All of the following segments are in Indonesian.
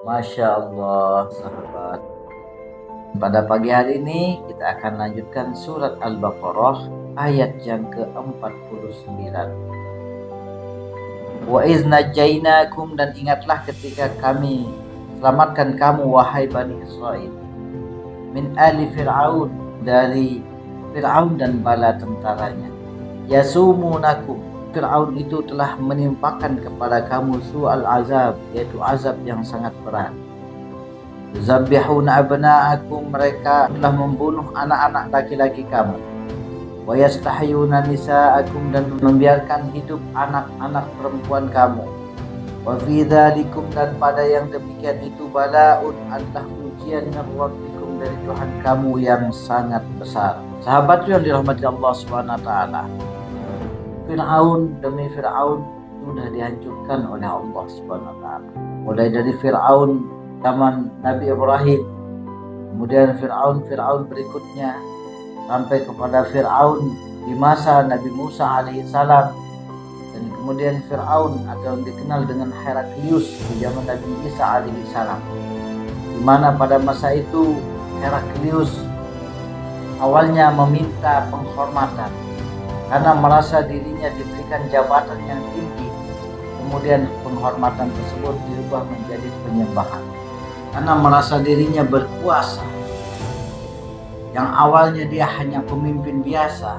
Masya Allah, sahabat. Pada pagi hari ini kita akan lanjutkan surat Al-Baqarah ayat yang ke-49. Wa iz najainakum, dan ingatlah ketika kami selamatkan kamu wahai Bani Israel, min ali Fir'aun, dari Fir'aun dan bala tentaranya. Yasumunakum, Fir'aun itu telah menimpakan kepada kamu su'al azab, yaitu azab yang sangat berat. Yuzabbihuna abna'akum, mereka telah membunuh anak-anak laki-laki kamu. Wa yastahyuna nisa'akum, dan membiarkan hidup anak-anak perempuan kamu. Wa fi dzalikum, dan pada yang demikian itu bala'un, adalah ujian min rabbikum, dari Tuhan kamu yang sangat besar. Sahabat yang dirahmati Allah Subhanahu wa taala, Fir'aun demi Fir'aun sudah dihancurkan oleh Allah Subhanahu wa taala. Mulai dari Fir'aun zaman Nabi Ibrahim, kemudian Fir'aun berikutnya, sampai kepada Fir'aun di masa Nabi Musa alaihissalam, dan kemudian Fir'aun atau yang dikenal dengan Heraklius di zaman Nabi Isa alaihissalam, di mana pada masa itu Heraklius awalnya meminta penghormatan karena merasa dirinya diberikan jabatan yang tinggi. Kemudian penghormatan tersebut dirubah menjadi penyembahan karena merasa dirinya berkuasa. Yang awalnya dia hanya pemimpin biasa,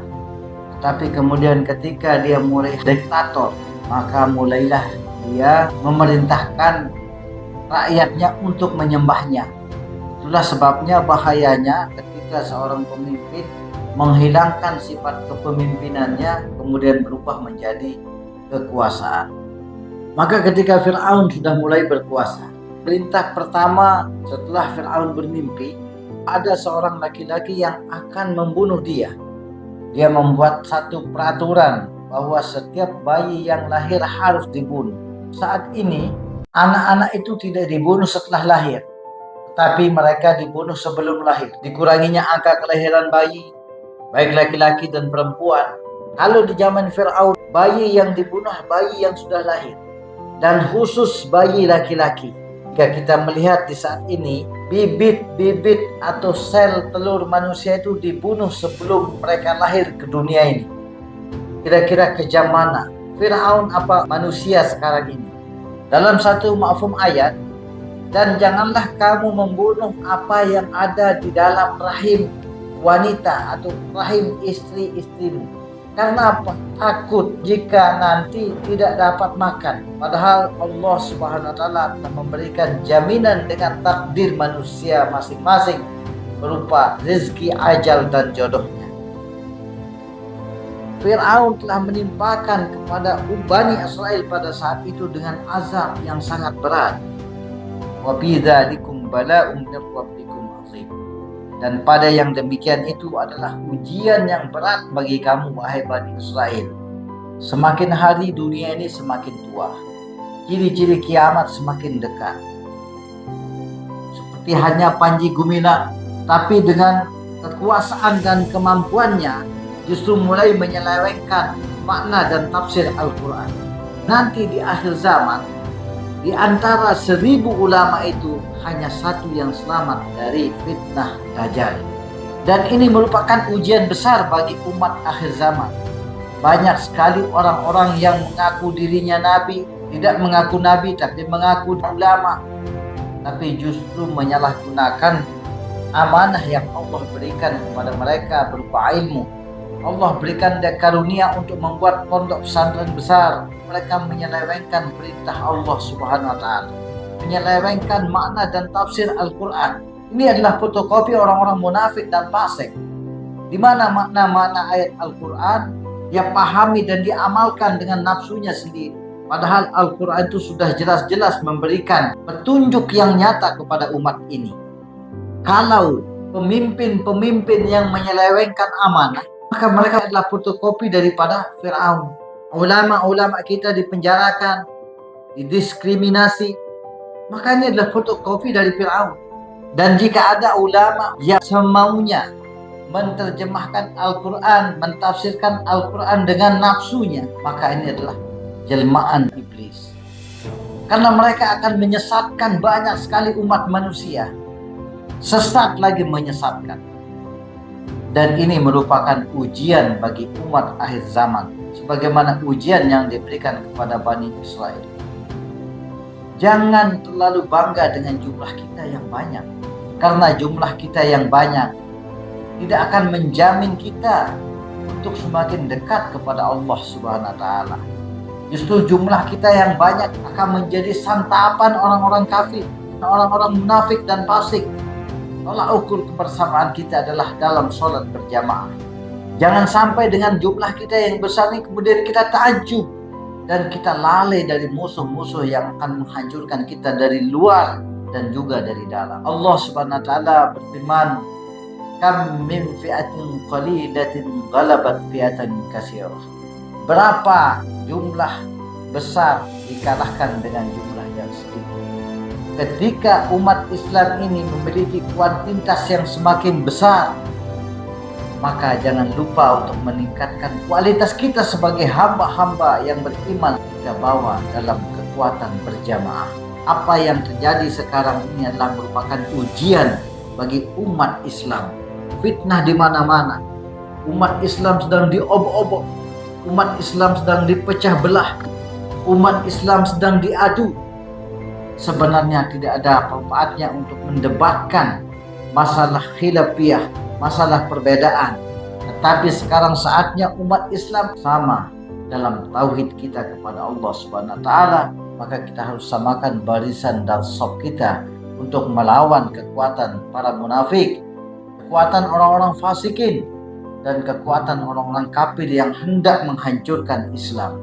tetapi kemudian ketika dia mulai diktator, maka mulailah dia memerintahkan rakyatnya untuk menyembahnya. Itulah sebabnya bahayanya ketika seorang pemimpin menghilangkan sifat kepemimpinannya kemudian berubah menjadi kekuasaan. Maka ketika Fir'aun sudah mulai berkuasa, perintah pertama setelah Fir'aun bermimpi, ada seorang laki-laki yang akan membunuh dia. Dia membuat satu peraturan bahwa setiap bayi yang lahir harus dibunuh. Saat ini anak-anak itu tidak dibunuh setelah lahir, tapi mereka dibunuh sebelum lahir. Dikuranginya angka kelahiran bayi, baik laki-laki dan perempuan. Kalau di zaman Fir'aun, bayi yang dibunuh bayi yang sudah lahir, dan khusus bayi laki-laki. Jika kita melihat di saat ini, bibit-bibit atau sel telur manusia itu dibunuh sebelum mereka lahir ke dunia ini. Kira-kira kejam mana Fir'aun apa manusia sekarang ini? Dalam satu mafhum ayat, dan janganlah kamu membunuh apa yang ada di dalam rahim wanita atau rahim istri-istrimu. Karena apa? Takut jika nanti tidak dapat makan. Padahal Allah Subhanahu wa taala telah memberikan jaminan dengan takdir manusia masing-masing berupa rezeki, ajal dan jodohnya. Fir'aun telah menimpakan kepada Bani Israel pada saat itu dengan azab yang sangat berat. Wa bi dzalikum bala'un min rabbikum azim. Dan pada yang demikian itu adalah ujian yang berat bagi kamu wahai Bani Israel. Semakin hari dunia ini semakin tua, ciri-ciri kiamat semakin dekat. Seperti hanya Panji Gumilang, tapi dengan kekuasaan dan kemampuannya justru mulai menyelewengkan makna dan tafsir Al-Quran. Nanti di akhir zaman, di antara 1000 ulama itu hanya satu yang selamat dari fitnah Dajjal. Dan ini merupakan ujian besar bagi umat akhir zaman. Banyak sekali orang-orang yang mengaku dirinya nabi, tidak mengaku nabi tapi mengaku ulama, tapi justru menyalahgunakan amanah yang Allah berikan kepada mereka berupa ilmu. Allah berikan dia karunia untuk membuat pondok pesantren besar. Mereka menyelewengkan perintah Allah Subhanahu wa taala, menyelewengkan makna dan tafsir Al-Quran. Ini adalah fotokopi orang-orang munafik dan fasik, di mana makna-makna ayat Al-Quran dia pahami dan diamalkan dengan nafsunya sendiri. Padahal Al-Quran itu sudah jelas-jelas memberikan petunjuk yang nyata kepada umat ini. Kalau pemimpin-pemimpin yang menyelewengkan amanah, maka mereka adalah fotokopi daripada Fir'aun. Ulama-ulama kita dipenjarakan, didiskriminasi, maka ini adalah fotokopi dari Fir'aun. Dan jika ada ulama yang semaunya menerjemahkan Al-Quran, mentafsirkan Al-Quran dengan nafsunya, maka ini adalah jelmaan iblis. Karena mereka akan menyesatkan banyak sekali umat manusia. Sesat lagi menyesatkan. Dan ini merupakan ujian bagi umat akhir zaman, sebagaimana ujian yang diberikan kepada Bani Israel. Jangan terlalu bangga dengan jumlah kita yang banyak, karena jumlah kita yang banyak tidak akan menjamin kita untuk semakin dekat kepada Allah Subhanahu wa Ta'ala. Justru jumlah kita yang banyak akan menjadi santapan orang-orang kafir, orang-orang munafik dan fasik. Tolak ukur kebersamaan kita adalah dalam sholat berjamaah. Jangan sampai dengan jumlah kita yang besar ini kemudian kita takjub dan kita lalai dari musuh-musuh yang akan menghancurkan kita dari luar dan juga dari dalam. Allah Subhanahu wa Ta'ala berfirman, "Kam min fi'atin qalilatin ghalabat fi'atan katsirah." Berapa jumlah besar dikalahkan dengan jumlah yang sedikit. Ketika umat Islam ini memiliki kuantitas yang semakin besar, maka jangan lupa untuk meningkatkan kualitas kita sebagai hamba-hamba yang beriman. Kita bawa dalam kekuatan berjamaah. Apa yang terjadi sekarang ini adalah merupakan ujian bagi umat Islam. Fitnah di mana-mana. Umat Islam sedang diobok-obok. Umat Islam sedang dipecah belah. Umat Islam sedang diadu. Sebenarnya tidak ada manfaatnya untuk mendebatkan masalah khilafiyah, masalah perbedaan. Tetapi sekarang saatnya umat Islam sama dalam tauhid kita kepada Allah Subhanahu wa Ta'ala. Maka kita harus samakan barisan dan saf kita untuk melawan kekuatan para munafik, kekuatan orang-orang fasikin, dan kekuatan orang-orang kafir yang hendak menghancurkan Islam.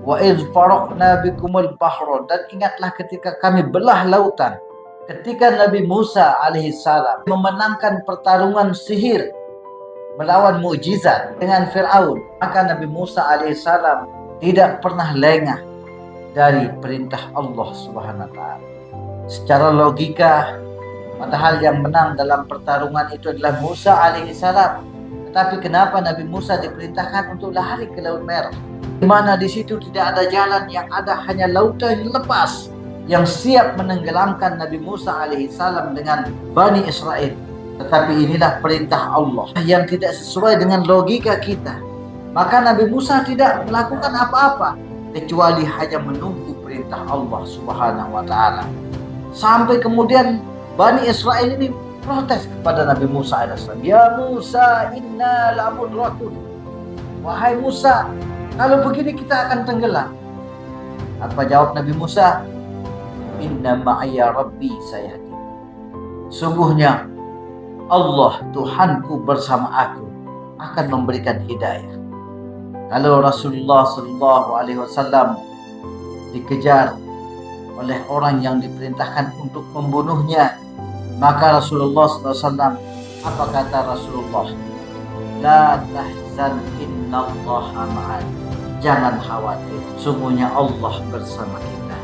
Wa idh faraqna bikumul bahra, dan ingatlah ketika kami belah lautan, ketika Nabi Musa alaihissalam memenangkan pertarungan sihir melawan mukjizat dengan Fir'aun, maka Nabi Musa alaihissalam tidak pernah lengah dari perintah Allah Subhanahu wa Ta'ala. Secara logika, padahal yang menang dalam pertarungan itu adalah Musa alaihissalam, tetapi kenapa Nabi Musa diperintahkan untuk lari ke Laut Merah? Di mana di situ tidak ada jalan, yang ada hanya lautan yang lepas yang siap menenggelamkan Nabi Musa alaihissalam dengan Bani Israel. Tetapi inilah perintah Allah yang tidak sesuai dengan logika kita. Maka Nabi Musa tidak melakukan apa-apa kecuali hanya menunggu perintah Allah Subhanahu wa Ta'ala. Sampai kemudian Bani Israel ini protes kepada Nabi Musa alaihissalam, "Ya Musa, inna lamudrakun." Wahai Musa, kalau begini kita akan tenggelam. Apa jawab Nabi Musa? "Inna ma'aya rabbi sayahdi." Sungguhnya Allah Tuhanku bersama aku akan memberikan hidayah. Kalau Rasulullah SAW dikejar oleh orang yang diperintahkan untuk membunuhnya, maka Rasulullah SAW, apa kata Rasulullah? "La tahzan innallaha ma'ana." Jangan khawatir, sungguhnya Allah bersama kita.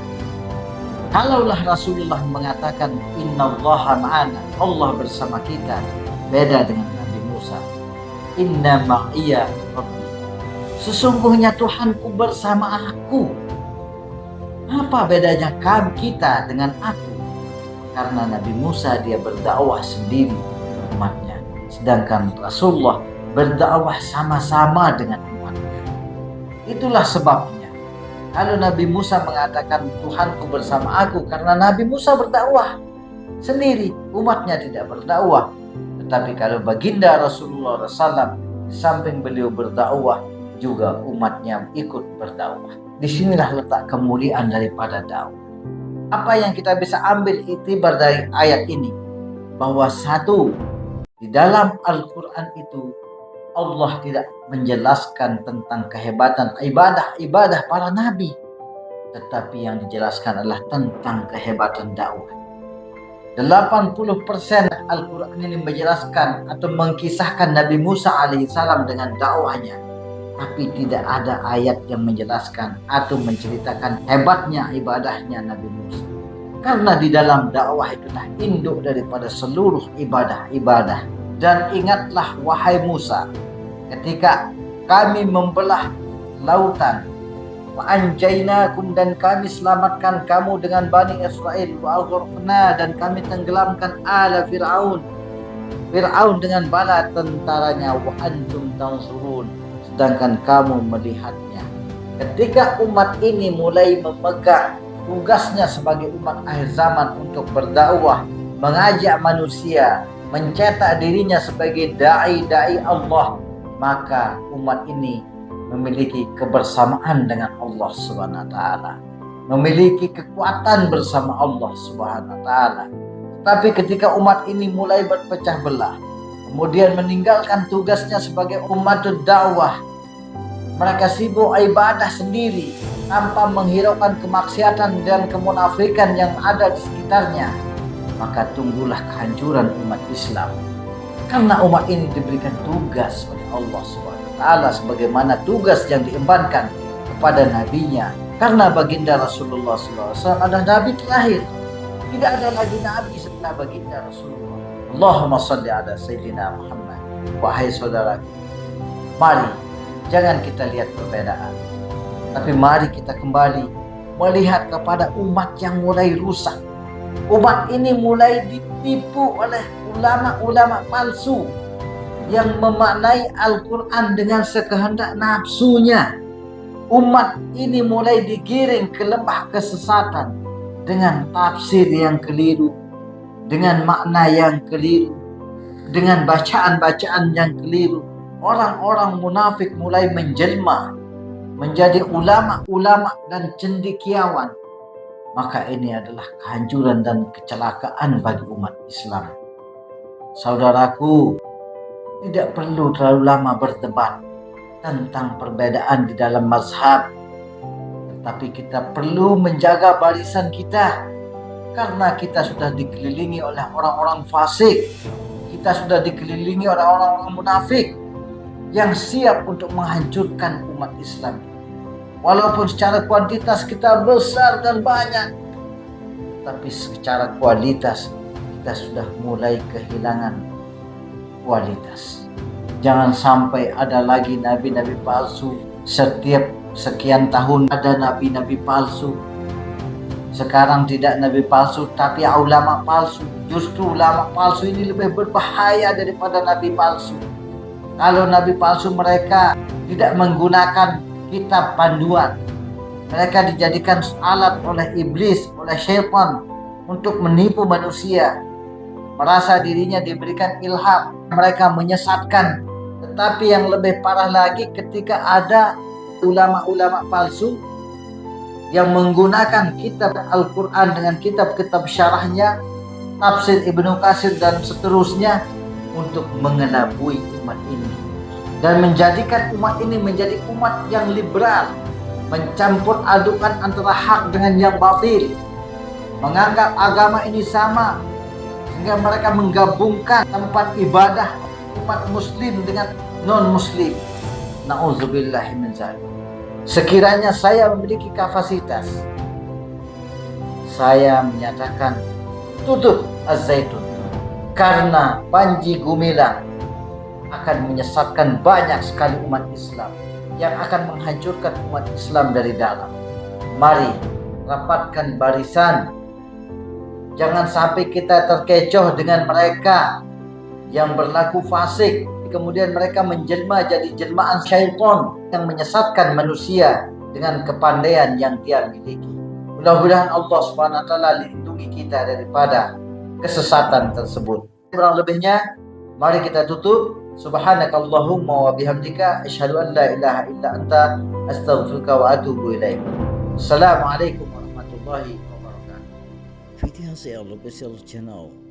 Kalaulah Rasulullah mengatakan innallaha ma'ana, Allah bersama kita, beda dengan Nabi Musa. Inna ma'iya rabbi, sesungguhnya Tuhanku bersama aku. Apa bedanya kita dengan aku? Karena Nabi Musa dia berdakwah sendiri umatnya, sedangkan Rasulullah berdakwah sama-sama dengan umatnya. Itulah sebabnya kalau Nabi Musa mengatakan Tuhanku bersama aku, karena Nabi Musa berdakwah sendiri, umatnya tidak berdakwah. Tetapi kalau baginda Rasulullah SAW, di samping beliau berdakwah, juga umatnya ikut berdakwah. Disinilah letak kemuliaan daripada dakwah. Apa yang kita bisa ambil iktibar dari ayat ini? Bahwa satu, di dalam Al-Quran itu Allah tidak menjelaskan tentang kehebatan ibadah para nabi, tetapi yang dijelaskan adalah tentang kehebatan dakwah. 80% Al-Quran ini menjelaskan atau mengkisahkan Nabi Musa alaihissalam dengan dakwahnya, tapi tidak ada ayat yang menjelaskan atau menceritakan hebatnya ibadahnya Nabi Musa. Karena di dalam dakwah itulah induk daripada seluruh ibadah-ibadah. Dan ingatlah wahai Musa, ketika kami membelah lautan, wa anjainakum, dan kami selamatkan kamu dengan Bani Israel, wa aghraqna, dan kami tenggelamkan ala Fir'aun dengan bala tentaranya, wa antum tanzurun, sedangkan kamu melihatnya. Ketika umat ini mulai memegang tugasnya sebagai umat akhir zaman untuk berdakwah, mengajak manusia, mencetak dirinya sebagai dai-dai Allah, maka umat ini memiliki kebersamaan dengan Allah Subhanahu wa taala, memiliki kekuatan bersama Allah Subhanahu wa taala. Tapi ketika umat ini mulai berpecah belah, kemudian meninggalkan tugasnya sebagai umatul dakwah, mereka sibuk ibadah sendiri tanpa menghiraukan kemaksiatan dan kemunafikan yang ada di sekitarnya, maka tunggulah kehancuran umat Islam. Karena umat ini diberikan tugas oleh Allah Subhanahu wa taala sebagaimana tugas yang diembankan kepada nabinya. Karena baginda Rasulullah SAW adalah nabi terakhir. Tidak ada lagi nabi setelah baginda Rasulullah. Allahumma salli ala Sayyidina Muhammad. Wahai saudaraku, mari jangan kita lihat perbedaan, tapi mari kita kembali melihat kepada umat yang mulai rusak. Umat ini mulai ditipu oleh ulama-ulama palsu yang memaknai Al-Quran dengan sekehendak nafsunya. Umat ini mulai digiring ke lembah kesesatan dengan tafsir yang keliru, dengan makna yang keliru, dengan bacaan-bacaan yang keliru. Orang-orang munafik mulai menjelma menjadi ulama-ulama dan cendekiawan. Maka ini adalah kehancuran dan kecelakaan bagi umat Islam. Saudaraku, tidak perlu terlalu lama berdebat tentang perbedaan di dalam mazhab, tetapi kita perlu menjaga barisan kita, karena kita sudah dikelilingi oleh orang-orang fasik, kita sudah dikelilingi oleh orang-orang munafik yang siap untuk menghancurkan umat Islam. Walaupun secara kuantitas kita besar dan banyak, tapi secara kualitas kita sudah mulai kehilangan kualitas. Jangan sampai ada lagi nabi-nabi palsu. Setiap sekian tahun ada nabi-nabi palsu. Sekarang tidak nabi palsu, tapi ulama palsu. Justru ulama palsu ini lebih berbahaya daripada nabi palsu. Kalau nabi palsu mereka tidak menggunakan kitab panduan, mereka dijadikan alat oleh iblis, oleh syaitan untuk menipu manusia. Merasa dirinya diberikan ilham, mereka menyesatkan. Tetapi yang lebih parah lagi ketika ada ulama-ulama palsu yang menggunakan kitab Al-Quran dengan kitab-kitab syarahnya, tafsir Ibnu Katsir dan seterusnya untuk mengelabui umat ini dan menjadikan umat ini menjadi umat yang liberal, mencampur adukan antara hak dengan yang batil, menganggap agama ini sama, sehingga mereka menggabungkan tempat ibadah umat muslim dengan non-muslim. Na'udzubillah min dzalik. Sekiranya saya memiliki kapasitas, saya menyatakan tutup Az-Zaitun, karena Panji Gumilang akan menyesatkan banyak sekali umat Islam yang akan menghancurkan umat Islam dari dalam. Mari rapatkan barisan. Jangan sampai kita terkecoh dengan mereka yang berlaku fasik, kemudian mereka menjelma jadi jelmaan syaitan yang menyesatkan manusia dengan kepandaian yang dia miliki. Mudah-mudahan Allah Subhanahu wa taala lindungi kita daripada kesesatan tersebut. Kurang lebihnya mari kita tutup. Subhanakallahumma wa bihamdika asyhadu an la ilaha illa anta astaghfiruka wa atubu ilaik. Assalamualaikum warahmatullahi wabarakatuh. VTHCL Official Channel.